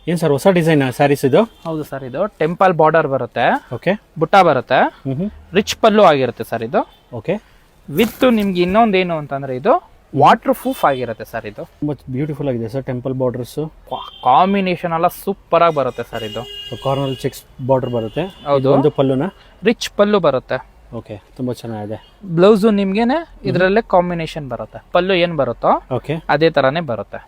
ಏನ್ ಸರ್ ಹೊಸ ಡಿಸೈನ್ ಸ್ಯಾರೀಸ್ ಇದು? ಹೌದು ಸರ್, ಇದು ಟೆಂಪಲ್ ಬಾರ್ಡರ್ ಬರುತ್ತೆ, ಓಕೆ, ಬುಟ್ಟ ಬರುತ್ತೆ, ರಿಚ್ ಪಲ್ಲು ಆಗಿರುತ್ತೆ ಸರ್ ಇದು. ಓಕೆ, ವಿತ್ ನಿಮ್ಗೆ ಇನ್ನೊಂದೇನು ಅಂತಂದ್ರೆ ಇದು ವಾಟರ್ ಪ್ರೂಫ್ ಆಗಿರುತ್ತೆ ಸರ್. ಇದು ತುಂಬಾ ಬ್ಯೂಟಿಫುಲ್ ಆಗಿದೆ ಸರ್. ಟೆಂಪಲ್ ಬಾರ್ಡರ್ಸ್ ಕಾಂಬಿನೇಷನ್ ಎಲ್ಲ ಸೂಪರ್ ಆಗಿ ಬರುತ್ತೆ ಸರ್. ಇದು ಕಾರ್ನರ್ ಚೆಕ್ಸ್ ಬಾರ್ಡರ್ ಬರುತ್ತೆ. ಹೌದು, ಒಂದು ಪಲ್ಲುನ ರಿಚ್ ಪಲ್ಲು ಬರುತ್ತೆ. ಓಕೆ, ತುಂಬಾ ಚೆನ್ನಾಗಿದೆ. ಬ್ಲೌಸ್ ನಿಮ್ಗೆನೆ ಇದ್ರಲ್ಲೇ ಕಾಂಬಿನೇಷನ್ ಬರುತ್ತೆ. ಪಲ್ಲು ಏನ್ ಬರುತ್ತೋ ಓಕೆ, ಅದೇ ತರಾನೇ ಬರುತ್ತೆ.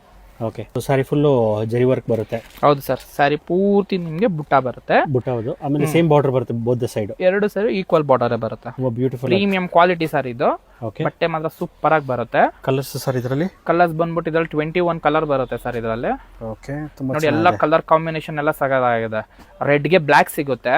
ಓಕೆ, ಸ್ಯಾರಿ ಫುಲ್ಲು ಜರಿ ವರ್ಕ್ ಬರುತ್ತೆ. ಹೌದು ಸರ್, ಸ್ಯಾರಿ ಪೂರ್ತಿ ನಿಮ್ಗೆ ಬುಟ್ಟ ಬರುತ್ತೆ. ಬುಟ್ಟ, ಹೌದು. ಆಮೇಲೆ ಸೇಮ್ ಬಾರ್ಡರ್ ಬರುತ್ತೆ ಬೋತ್ ಸೈಡ್. ಎರಡು ಸೈಡ್ ಈಕ್ವಲ್ ಬಾರ್ಡರ್ ಬರುತ್ತೆ. ತುಂಬಾ ಬ್ಯೂಟಿಫುಲ್, ಪ್ರೀಮಿಯಂ ಕ್ವಾಲಿಟಿ ಸರ್ ಇದು. ಓಕೆ, ಬಟ್ಟೆ ಮಾತ್ರ ಸೂಪರ್ ಆಗಿ ಬರುತ್ತೆ. ಕಲರ್ಸ್ ಸರ್ ಇದರಲ್ಲಿ? ಕಲರ್ಸ್ ಬಂದ್ಬಿಟ್ಟು ಇದ್ರಲ್ಲಿ 21 ಕಲರ್ ಬರುತ್ತೆ ಸರ್ ಇದರಲ್ಲಿ. ಓಕೆ, ತುಂಬಾ ನೋಡಿ, ಎಲ್ಲ ಕಲರ್ ಕಾಂಬಿನೇಷನ್ ಎಲ್ಲ ಸಗದಾಗಿದೆ. ರೆಡ್ ಗೆ ಬ್ಲಾಕ್ ಸಿಗುತ್ತೆ.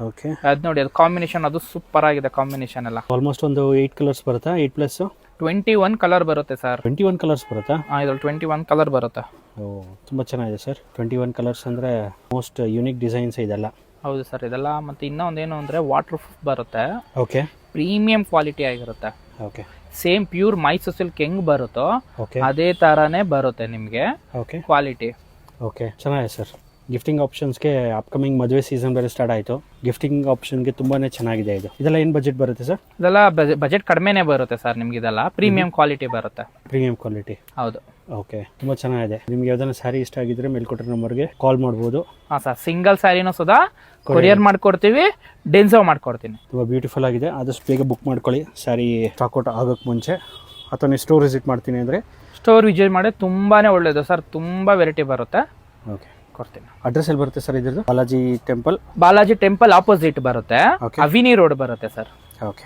ಓಕೆ, ಅದ್ ನೋಡಿ, ಅದು ಕಾಂಬಿನೇಷನ್ ಅದು ಸೂಪರ್ ಆಗಿದೆ. ಕಾಂಬಿನೇಷನ್ ಎಲ್ಲ ಆಲ್ಮೋಸ್ಟ್ ಒಂದು 8 ಕಲರ್ಸ್ ಬರುತ್ತಾ? 8 ಪ್ಲಸ್ 21 ಕಲರ್ ಬರುತ್ತೆ ಸರ್. 21 ಕಲರ್ಸ್ ಬರುತ್ತಾ? ಇದ್ರಲ್ಲಿ 21 ಕಲರ್ ಬರುತ್ತೆ. ಓ, ತುಂಬಾ ಚೆನ್ನಾಗಿದೆ ಸರ್. 21 ಕಲರ್ಸ್ ಅಂದ್ರೆ ಮೋಸ್ಟ್ ಯೂನಿಕ್ ಡಿಸೈನ್ಸ್ ಇದೆಲ್ಲ. ಹೌದು ಸರ್, ಇದೆಲ್ಲ. ಮತ್ತೆ ಇನ್ನೊಂದೇನು ಅಂದ್ರೆ ವಾಟರ್ ಪ್ರೂಫ್ ಬರುತ್ತೆ. ಓಕೆ, ಪ್ರೀಮಿಯಂ ಕ್ವಾಲಿಟಿ ಆಗಿರುತ್ತೆ. Okay, same pure Mysuru silk ಹೆಂಗ್ ಬರುತ್ತೋ ಓಕೆ, ಅದೇ ತರಾನೇ ಬರುತ್ತೆ ನಿಮ್ಗೆ ಓಕೆ, ಕ್ವಾಲಿಟಿ. ಓಕೆ, ಚೆನ್ನಾಗಿದೆ ಸರ್. ಗಿಫ್ಟಿಂಗ್ ಆಪ್ಷನ್ಸ್ಗೆ ಅಪ್ಕಮಿಂಗ್ ಮದುವೆ ಸೀಸನ್ ಬೇರೆ ಸ್ಟಾರ್ಟ್ ಆಯಿತು. ಗಿಫ್ಟಿಂಗ್ ಆಪ್ಷನ್ಗೆ ತುಂಬಾನೇ ಚೆನ್ನಾಗಿದೆ ಇದು. ಇದೆಲ್ಲ ಏನು ಬಜೆಟ್ ಬರುತ್ತೆ ಸರ್? ಇದೆಲ್ಲ ಬಜೆಟ್ ಕಡಿಮೆನೆ ಬರುತ್ತೆ ಸರ್ ನಿಮ್ಗೆ. ಇದೆಲ್ಲ ಪ್ರೀಮಿಯಂ ಕ್ವಾಲಿಟಿ ಬರುತ್ತೆ. ಪ್ರೀಮಿಯಂ ಕ್ವಾಲಿಟಿ, ಹೌದು. ಓಕೆ, ತುಂಬ ಚೆನ್ನಾಗಿದೆ. ನಿಮ್ಗೆ ಯಾವ್ದಾನ ಸ್ಯಾರಿ ಇಷ್ಟ ಆಗಿದ್ರೆ ಮೇಲ್ಕೊಟ್ರೆ ನಂಬರ್ಗೆ ಕಾಲ್ ಮಾಡ್ಬೋದು. ಹಾಂ ಸರ್, ಸಿಂಗಲ್ ಸ್ಯಾರಿನೂ ಸುಧಾ ಕೊರಿಯರ್ ಮಾಡ್ಕೊಡ್ತೀವಿ, ಡೆನ್ಸೋ ಮಾಡ್ಕೊಡ್ತೀನಿ. ತುಂಬ ಬ್ಯೂಟಿಫುಲ್ ಆಗಿದೆ. ಆದಷ್ಟು ಬೇಗ ಬುಕ್ ಮಾಡ್ಕೊಳ್ಳಿ ಸ್ಯಾರಿ ಸ್ಟಾಕ್ಔಟ್ ಆಗೋಕ್ಕೆ ಮುಂಚೆ. ಅಥವಾ ನೀವು ಸ್ಟೋರ್ ವಿಸಿಟ್ ಮಾಡ್ತೀನಿ ಅಂದರೆ ಸ್ಟೋರ್ ವಿಸಿಟ್ ಮಾಡಿ ತುಂಬಾನೇ ಒಳ್ಳೇದು ಸರ್. ತುಂಬ ವೆರೈಟಿ ಬರುತ್ತೆ. ಓಕೆ, ಕೊಡ್ತೀನಿ. ಅಡ್ರೆಸ್ ಎಲ್ಲಿ ಬರುತ್ತೆ ಸರ್ ಇದ್ರದ್ದು? Balaji temple. Balaji temple opposite ಬರುತ್ತೆ. Okay. ಅವಿನಿ ರೋಡ್ ಬರುತ್ತೆ ಸರ್. ಓಕೆ.